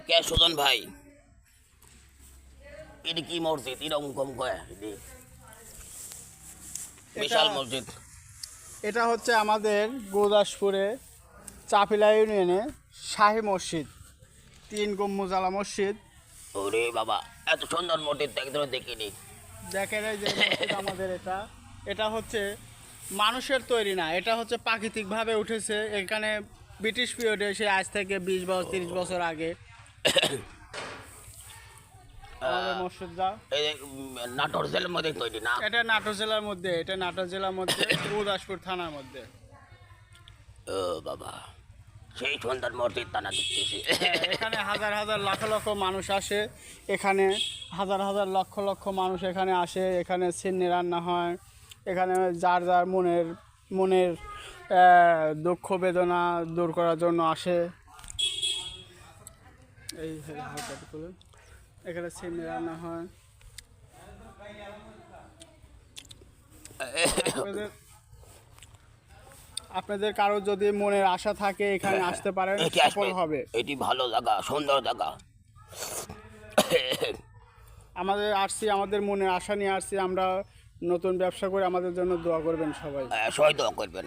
কে সুজন ভাই, এটা কি মসজিদ এরকম কম কয়? বিশাল মসজিদ। এটা হচ্ছে আমাদের গুরুদাসপুরে চাপিলা ইউনিয়নে শাহী মসজিদ, 3 গম্বুজালা মসজিদ। ওরে বাবা, এত সুন্দর মসজিদ তো একদম দেখিনি। দেখেন এই যে মসজিদ আমাদের এটা হচ্ছে মানুষের তৈরি না, এটা হচ্ছে প্রাকৃতিকভাবে উঠেছে। এখানে ব্রিটিশ পিরিয়ডে এসে আজ থেকে 20 বছর 30 বছর আগে আমাদের মসজিদটা। এই যে, নাটোর জেলার মধ্যে তৈরি না? এটা নাটোর জেলার মধ্যে, এটা নাটোর জেলার মধ্যে গুরুদাসপুর থানার মধ্যে। ও বাবা, সেই সুন্দর মসজিদ তা না দেখতেছি। এখানে হাজার হাজার লক্ষ লক্ষ মানুষ আসে, এখানে হাজার হাজার লক্ষ লক্ষ মানুষ এখানে আসে। এখানে সিন্নি রান্না হয়, এখানে যার যার মনের দুঃখ বেদনা দূর করার জন্য আসে। এই হালকাটুকু এখানে সিন্নি রান্না হয়। আপনাদের কারো যদি মনের আশা থাকে এখানে আসতে পারেন, এটি সফল আসবে, হবে। এটি ভালো জায়গা, সুন্দর জায়গা। আমাদের মনের আশা নিয়ে আসছি আমরা, নতুন ব্যবসা করে আমাদের জন্য দোয়া করবেন সবাই। সবাই দোয়া করবেন।